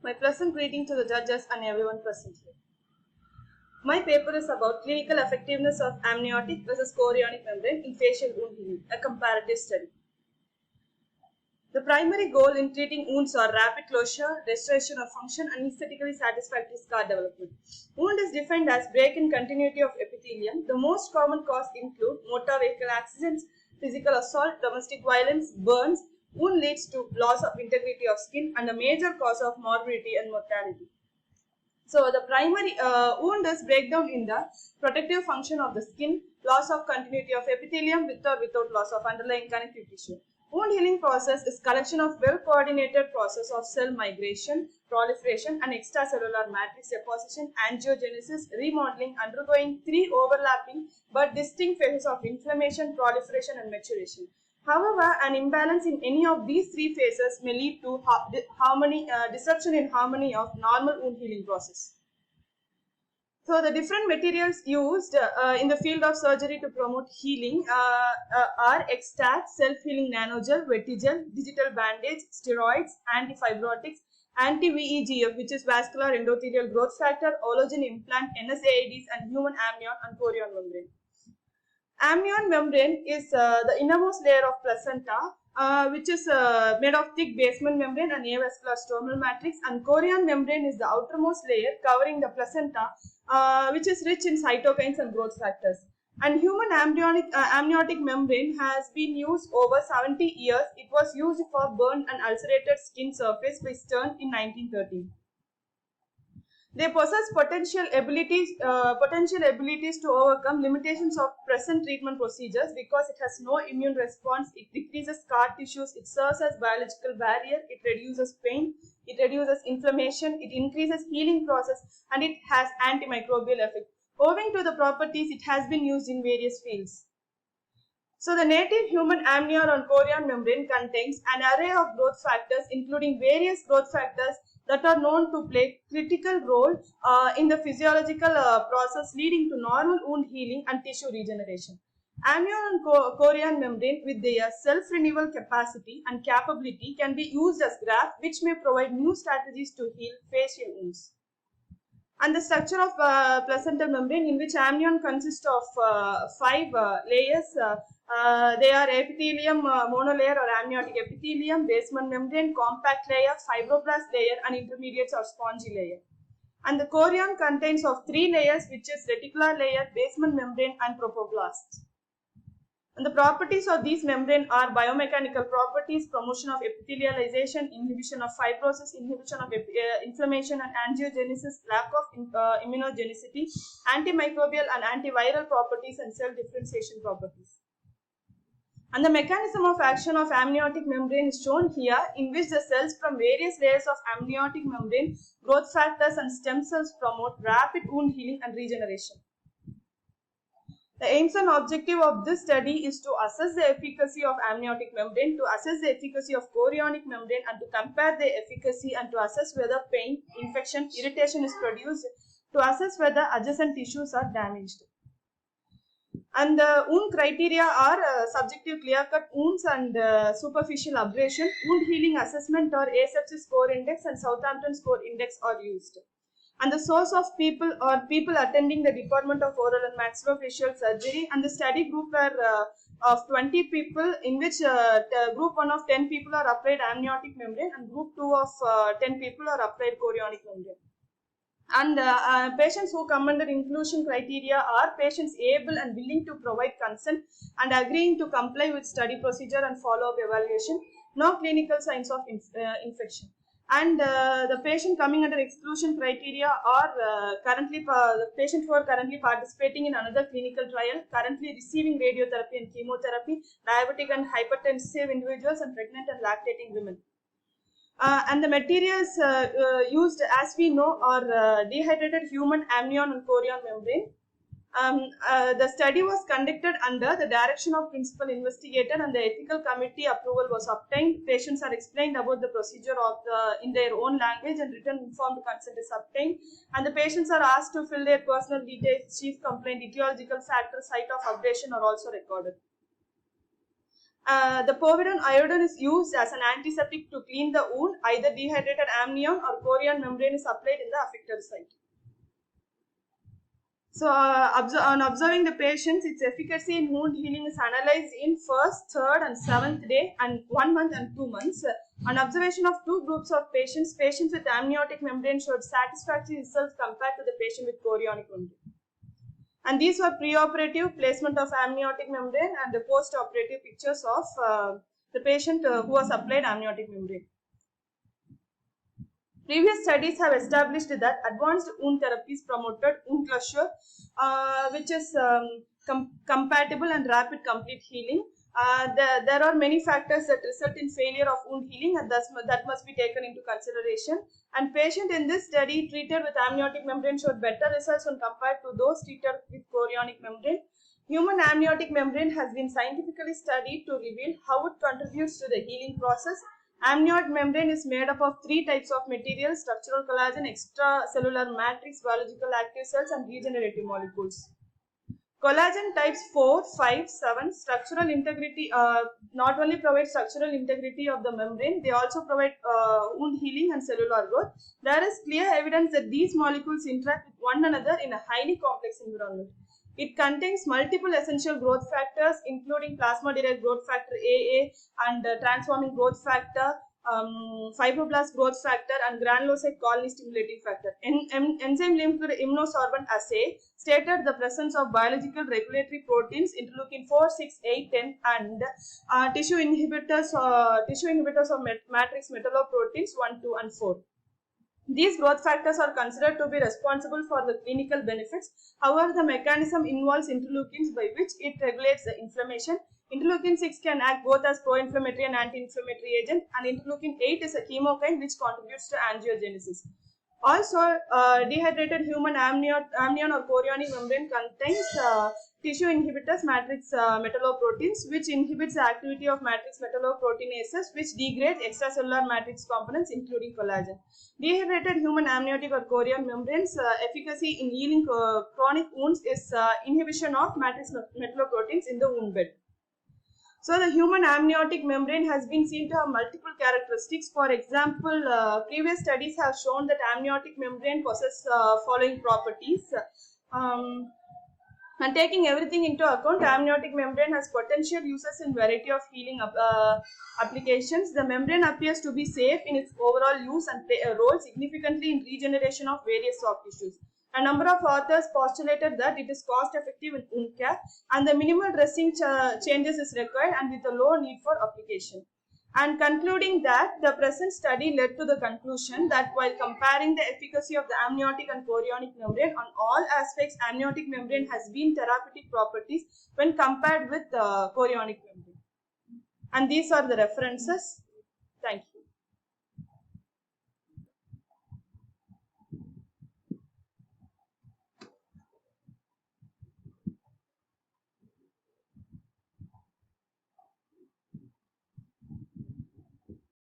My pleasant greeting to the judges and everyone present here. My paper is about clinical effectiveness of amniotic versus chorionic membrane in facial wound healing, a comparative study. The primary goal in treating wounds are rapid closure, restoration of function, and aesthetically satisfactory scar development. Wound is defined as break in continuity of epithelium. The most common causes include motor vehicle accidents, physical assault, domestic violence, burns. Wound leads to loss of integrity of skin and a major cause of morbidity and mortality. So the primary wound is breakdown in the protective function of the skin, loss of continuity of epithelium with or without loss of underlying connective tissue. Wound healing process is collection of well-coordinated process of cell migration, proliferation and extracellular matrix deposition, angiogenesis, remodeling undergoing three overlapping but distinct phases of inflammation, proliferation and maturation. However, an imbalance in any of these three phases may lead to disruption in harmony of normal wound healing process. So the different materials used in the field of surgery to promote healing are Extact, self-healing nanogel, Vetigel, digital bandage, steroids, antifibrotics, anti-VEGF, which is vascular endothelial growth factor, Ologen implant, NSAIDs, and human amnion and chorion membrane. Amnion membrane is the innermost layer of placenta, which is made of thick basement membrane and avascular stromal matrix, and chorion membrane is the outermost layer covering the placenta, which is rich in cytokines and growth factors. And human amniotic membrane has been used over 70 years. It was used for burned and ulcerated skin surface by Stern in 1913. They possess potential abilities to overcome limitations of present treatment procedures because it has no immune response, it decreases scar tissues, it serves as biological barrier, it reduces pain, it reduces inflammation, it increases healing process, and it has antimicrobial effect. Owing to the properties, it has been used in various fields. So the native human amnion or chorion membrane contains an array of growth factors, including various growth factors that are known to play critical role in the physiological process leading to normal wound healing and tissue regeneration. Amnion and chorion membrane with their self-renewal capacity and capability can be used as graft, which may provide new strategies to heal facial wounds. And the structure of placental membrane, in which amnion consists of 5 layers. They are epithelium monolayer or amniotic epithelium, basement membrane, compact layer, fibroblast layer, and intermediates or spongy layer. And the chorion contains of 3 layers, which is reticular layer, basement membrane, and trophoblast. And the properties of these membrane are biomechanical properties, promotion of epithelialization, inhibition of fibrosis, inhibition of inflammation and angiogenesis, lack of immunogenicity, antimicrobial and antiviral properties, and cell differentiation properties. And the mechanism of action of amniotic membrane is shown here, in which the cells from various layers of amniotic membrane, growth factors and stem cells promote rapid wound healing and regeneration. The aims and objective of this study is to assess the efficacy of amniotic membrane, to assess the efficacy of chorionic membrane, and to compare the efficacy and to assess whether pain, infection, irritation is produced, to assess whether adjacent tissues are damaged. And the wound criteria are subjective clear-cut wounds and superficial abrasion. Wound healing assessment or asepsis score index and Southampton score index are used. And the source of people or people attending the Department of Oral and Maxillofacial Surgery, and the study group were of 20 people, in which group 1 of 10 people are applied amniotic membrane and group 2 of 10 people are applied chorionic membrane. And patients who come under inclusion criteria are patients able and willing to provide consent and agreeing to comply with study procedure and follow-up evaluation, no clinical signs of infection. And the patient coming under exclusion criteria are the patients who are currently participating in another clinical trial, currently receiving radiotherapy and chemotherapy, diabetic and hypertensive individuals, and pregnant and lactating women. And the materials used, as we know, are dehydrated human amnion and chorion membrane. The study was conducted under the direction of principal investigator, and the ethical committee approval was obtained. Patients are explained about the procedure in their own language, and written informed consent is obtained. And the patients are asked to fill their personal details, chief complaint, etiological factor, site of abrasion are also recorded. The povidone iodine is used as an antiseptic to clean the wound. Either dehydrated amnion or chorion membrane is applied in the affected site. So, on observing the patients, its efficacy in wound healing is analyzed in first, third, and seventh day, and 1 month and 2 months. On observation of two groups of patients, patients with amniotic membrane showed satisfactory results compared to the patient with chorionic membrane. And these were preoperative placement of amniotic membrane and the post-operative pictures of the patient who was applied amniotic membrane. Previous studies have established that advanced wound therapies promoted wound closure, which is compatible and rapid complete healing. There are many factors that result in failure of wound healing, and that must be taken into consideration. And patient in this study treated with amniotic membrane showed better results when compared to those treated with chorionic membrane. Human amniotic membrane has been scientifically studied to reveal how it contributes to the healing process. Amniotic membrane is made up of three types of materials: structural collagen, extracellular matrix, biological active cells, and regenerative molecules. Collagen types 4, 5, 7 structural integrity not only provide structural integrity of the membrane, they also provide wound healing and cellular growth. There is clear evidence that these molecules interact with one another in a highly complex environment. It contains multiple essential growth factors, including plasma-derived growth factor AA and transforming growth factor, fibroblast growth factor, and granulocyte colony stimulating factor. Enzyme-linked immunosorbent assay stated the presence of biological regulatory proteins interleukin 4, 6, 8, 10, and tissue inhibitors of matrix metalloproteins 1, 2, and 4. These growth factors are considered to be responsible for the clinical benefits. However, the mechanism involves interleukins by which it regulates the inflammation. Interleukin 6 can act both as pro-inflammatory and anti-inflammatory agent, and interleukin 8 is a chemokine which contributes to angiogenesis. Also, dehydrated human amnion or chorionic membrane contains tissue inhibitors matrix metalloproteins, which inhibits the activity of matrix metalloproteinases, which degrades extracellular matrix components including collagen. Dehydrated human amniotic or chorion membranes efficacy in healing chronic wounds is inhibition of matrix metalloproteins in the wound bed. So the human amniotic membrane has been seen to have multiple characteristics. For example, previous studies have shown that amniotic membrane possesses following properties. And taking everything into account, amniotic membrane has potential uses in variety of healing applications. The membrane appears to be safe in its overall use and play a role significantly in regeneration of various soft tissues. A number of authors postulated that it is cost effective in wound care and the minimal dressing changes is required and with a low need for application. And concluding that, the present study led to the conclusion that while comparing the efficacy of the amniotic and chorionic membrane on all aspects, amniotic membrane has been therapeutic properties when compared with chorionic membrane. And these are the references. Thank you.